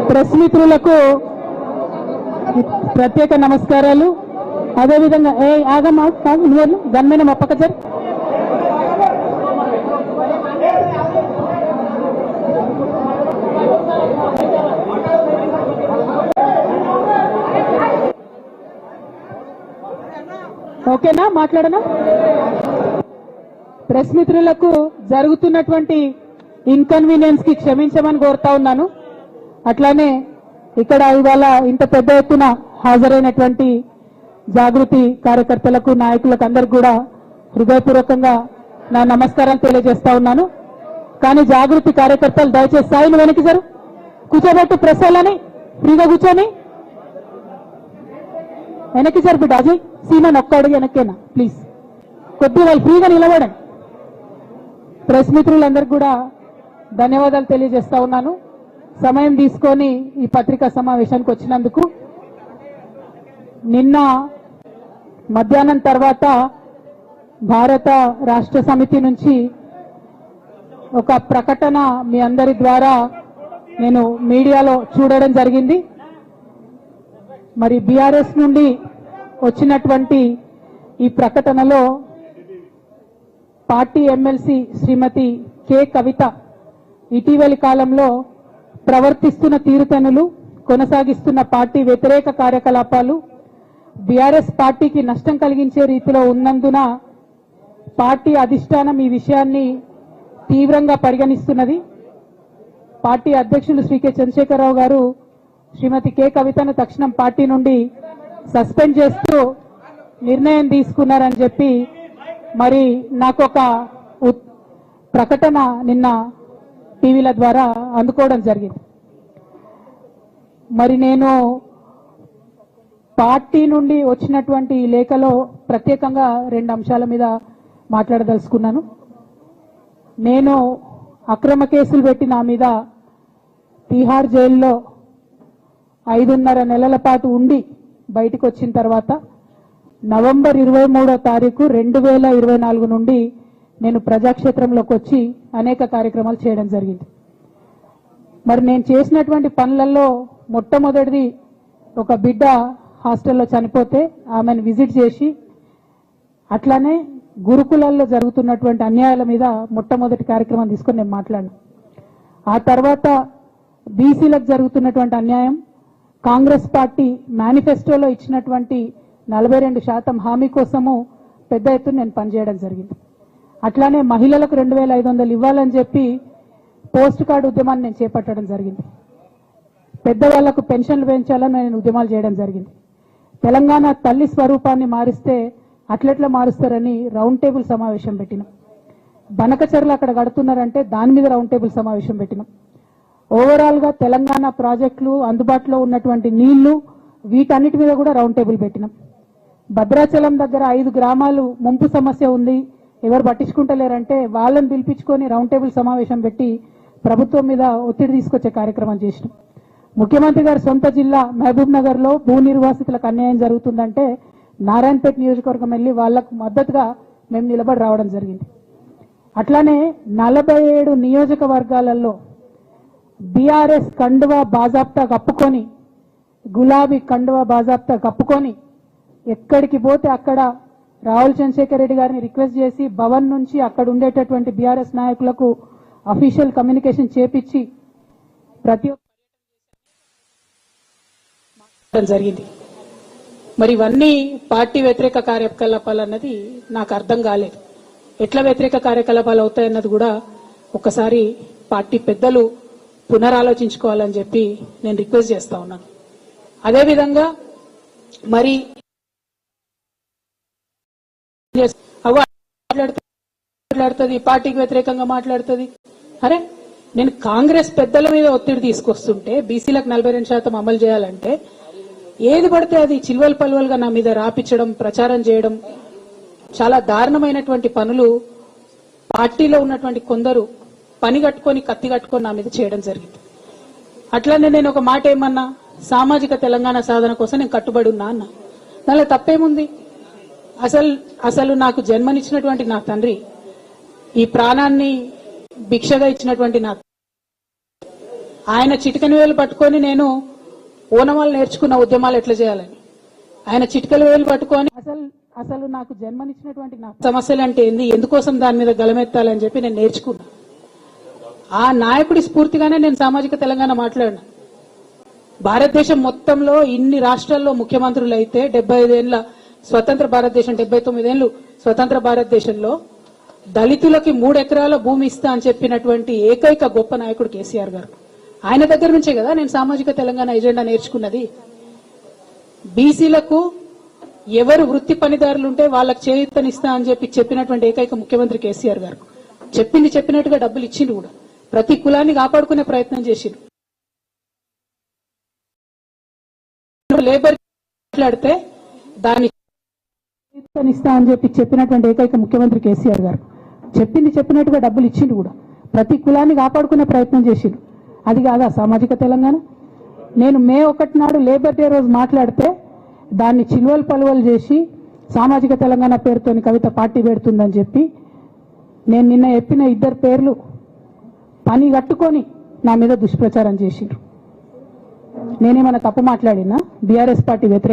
Press మిత్రులకు ప్రత్యేక నమస్కారాలు. అదేవిధంగా ఆగమ్మా గన్మైన మొప్పక సార్. ఓకేనా, మాట్లాడనా? ప్రెస్ మిత్రులకు జరుగుతున్నటువంటి ఇన్కన్వీనియన్స్ కి క్షమించమని కోరుతా ఉన్నాను. అట్లానే ఇక్కడ ఇవాళ ఇంత పెద్ద ఎత్తున హాజరైనటువంటి జాగృతి కార్యకర్తలకు, నాయకులకు అందరికి కూడా హృదయపూర్వకంగా నా నమస్కారం తెలియజేస్తా ఉన్నాను. కానీ జాగృతి కార్యకర్తలు దయచేసి సాయిని వెనక్కి సార్ కూర్చోబెట్టు, ప్రెస్ వాళ్ళని ఫ్రీగా కూర్చొని వెనక్కి సార్. బిడ్డ అజయ్ సీమన్ ఒక్క అడుగు వెనక్కేనా ప్లీజ్, కొద్ది వాళ్ళు ఫ్రీగా నిలబడండి. ప్రెస్ మిత్రులందరికీ కూడా ధన్యవాదాలు తెలియజేస్తా ఉన్నాను సమయం తీసుకొని ఈ పత్రికా సమావేశానికి వచ్చినందుకు. నిన్న మధ్యాహ్నం తర్వాత భారత రాష్ట్ర సమితి నుంచి ఒక ప్రకటన మీ అందరి ద్వారా నేను మీడియాలో చూడడం జరిగింది. మరి బీఆర్ఎస్ నుండి వచ్చినటువంటి ఈ ప్రకటనలో పార్టీ ఎమ్మెల్సీ శ్రీమతి కె కవిత ఇటీవలి కాలంలో ప్రవర్తిస్తున్న తీరుతెన్నులు, కొనసాగిస్తున్న పార్టీ వ్యతిరేక కార్యకలాపాలు బీఆర్ఎస్ పార్టీకి నష్టం కలిగించే రీతిలో ఉన్నందున పార్టీ అధిష్టానం ఈ విషయాన్ని తీవ్రంగా పరిగణిస్తున్నది. పార్టీ అధ్యక్షులు శ్రీ కె చంద్రశేఖరరావు గారు శ్రీమతి కె కవితను తక్షణం పార్టీ నుండి సస్పెండ్ చేస్తూ నిర్ణయం తీసుకున్నారని చెప్పి మరి నాకు ఒక ప్రకటన నిన్న టీవీల ద్వారా అందుకోవడం జరిగింది. మరి నేను పార్టీ నుండి వచ్చినటువంటి లేఖలో ప్రత్యేకంగా 2 అంశాల మీద మాట్లాడదలుచుకున్నాను. నేను అక్రమ కేసులు పెట్టి నా మీద తిహార్ జైల్లో 5.5 నెలల పాటు ఉండి బయటకు వచ్చిన తర్వాత నవంబర్ 23వ తారీఖు 2024 నుండి నేను ప్రజాక్షేత్రంలోకి వచ్చి అనేక కార్యక్రమాలు చేయడం జరిగింది. మరి నేను చేసినటువంటి పనులలో మొట్టమొదటిది ఒక బిడ్డ హాస్టల్లో చనిపోతే ఆమెను విజిట్ చేసి, అట్లానే గురుకులాల్లో జరుగుతున్నటువంటి అన్యాయాల మీద మొట్టమొదటి కార్యక్రమం తీసుకొని నేను మాట్లాడాను. ఆ తర్వాత బీసీలకు జరుగుతున్నటువంటి అన్యాయం, కాంగ్రెస్ పార్టీ మేనిఫెస్టోలో ఇచ్చినటువంటి 42% హామీ కోసము పెద్ద ఎత్తున నేను పనిచేయడం జరిగింది. అట్లానే మహిళలకు 2500 ఇవ్వాలని చెప్పి పోస్ట్ కార్డు ఉద్యమాన్ని నేను చేపట్టడం జరిగింది. పెద్దవాళ్లకు పెన్షన్లు పెంచాలని నేను ఉద్యమాలు చేయడం జరిగింది. తెలంగాణ తల్లి స్వరూపాన్ని మారిస్తే అట్లెట్లా మారుస్తారని రౌండ్ టేబుల్ సమావేశం పెట్టినాం. బనకచర్లు అక్కడ కడుతున్నారంటే దాని మీద రౌండ్ టేబుల్ సమావేశం పెట్టినాం. ఓవరాల్ గా తెలంగాణ ప్రాజెక్టులు, అందుబాటులో ఉన్నటువంటి నీళ్లు, వీటన్నిటి మీద కూడా రౌండ్ టేబుల్ పెట్టినాం. భద్రాచలం దగ్గర 5 గ్రామాలు ముంపు సమస్య ఉంది, ఎవరు పట్టించుకుంటలేరంటే వాళ్ళని పిలిపించుకొని రౌండ్ టేబుల్ సమావేశం పెట్టి ప్రభుత్వం మీద ఒత్తిడి తీసుకొచ్చే కార్యక్రమం చేసినాం. ముఖ్యమంత్రి గారి సొంత జిల్లా మహబూబ్ నగర్ లో భూ నిర్వాసితులకు అన్యాయం జరుగుతుందంటే నారాయణపేట నియోజకవర్గం వెళ్లి వాళ్లకు మద్దతుగా మేము నిలబడి రావడం జరిగింది. అట్లానే 47 నియోజకవర్గాలలో బీఆర్ఎస్ కండువా బాజాప్తా కప్పుకొని, గులాబీ కండువా బాజాప్తా కప్పుకొని ఎక్కడికి పోతే అక్కడ రాహుల్ చంద్రశేఖర్ రెడ్డి గారిని రిక్వెస్ట్ చేసి భవన్ నుంచి అక్కడ ఉండేటటువంటి బీఆర్ఎస్ నాయకులకు అఫీషియల్ కమ్యూనికేషన్ చేపించి ప్రతి జరిగింది. మరి ఇవన్నీ పార్టీ వ్యతిరేక కార్యకలాపాలు అన్నది నాకు అర్థం కాలేదు. ఎట్లా వ్యతిరేక కార్యకలాపాలు అవుతాయన్నది కూడా ఒకసారి పార్టీ పెద్దలు పునరాలోచించుకోవాలని చెప్పి నేను రిక్వెస్ట్ చేస్తా ఉన్నాను. అదేవిధంగా మరి మాట్లాడుతుంది, పార్టీకి వ్యతిరేకంగా మాట్లాడుతుంది. అరే, నేను కాంగ్రెస్ పెద్దల మీద ఒత్తిడి తీసుకొస్తుంటే బీసీలకు 42% అమలు చేయాలంటే ఏది పడితే అది చిల్వల్ పల్వల్గా నా మీద రాపించడం, ప్రచారం చేయడం, చాలా దారుణమైనటువంటి పనులు పార్టీలో ఉన్నటువంటి కొందరు పని కట్టుకొని, కత్తి కట్టుకొని నా మీద చేయడం జరిగింది. అట్లనే నేను ఒక మాట ఏమన్నా, సామాజిక తెలంగాణ సాధన కోసం నేను కట్టుబడి ఉన్నా అన్న. దానిలో తప్పేముంది? అసలు నాకు జన్మనిచ్చినటువంటి నా తండ్రి, ఈ ప్రాణాన్ని భిక్షగా ఇచ్చినటువంటి నా ఆయన చిటికని వేలు పట్టుకొని నేను ఓనమాలు నేర్చుకున్న ఉద్యమాలు ఎట్లా చేయాలని, ఆయన చిటికల వేలు పట్టుకొని అసలు నాకు జన్మనిచ్చినటువంటి నా సమస్యలు అంటే ఏంది, ఎందుకోసం దాని మీద గలమెత్తాలని చెప్పి నేను నేర్చుకున్నా. ఆ నాయకుడి స్ఫూర్తిగానే నేను సామాజిక తెలంగాణ మాట్లాడినా. భారతదేశం మొత్తంలో ఇన్ని రాష్ట్రాల్లో ముఖ్యమంత్రులు అయితే 75 ఏళ్ల స్వతంత్ర భారతదేశం, 79 ఏళ్లు స్వతంత్ర భారతదేశంలో దళితులకి 3 ఎకరాల భూమి ఇస్తా అని చెప్పినటువంటి ఏకైక గొప్ప నాయకుడు కేసీఆర్ గారు. ఆయన దగ్గర నుంచే కదా నేను సామాజిక తెలంగాణ ఎజెండా నేర్చుకున్నది. బీసీలకు ఎవరు వృత్తి పనిదారులుంటే వాళ్ళకి చేయూతనిస్తా అని చెప్పినటువంటి ఏకైక ముఖ్యమంత్రి కేసీఆర్ గారు. చెప్పింది చెప్పినట్టుగా డబ్బులు ఇచ్చిండు కూడా. ప్రతి కులాన్ని కాపాడుకునే ప్రయత్నం చేసిండు. లేబర్ మాట్లాడితే దాన్ని ఇస్తా అని చెప్పినటువంటి ఏకైక ముఖ్యమంత్రి కేసీఆర్ గారు. చెప్పింది చెప్పినట్టుగా డబ్బులు ఇచ్చిండు కూడా. ప్రతి కులాన్ని కాపాడుకునే ప్రయత్నం చేసిండు. అది కాదా సామాజిక తెలంగాణ? నేను మే 1 నాడు లేబర్ డే రోజు మాట్లాడితే దాన్ని చిలువలు పలువలు చేసి సామాజిక తెలంగాణ పేరుతోని కవిత పార్టీ పెడుతుందని చెప్పి నేను నిన్న చెప్పిన 2 పేర్లు పని కట్టుకొని నా మీద దుష్ప్రచారం చేసిండ్రు. నేనేమన్నా తప్పు మాట్లాడినా? బీఆర్ఎస్ పార్టీ వ్యతిరేక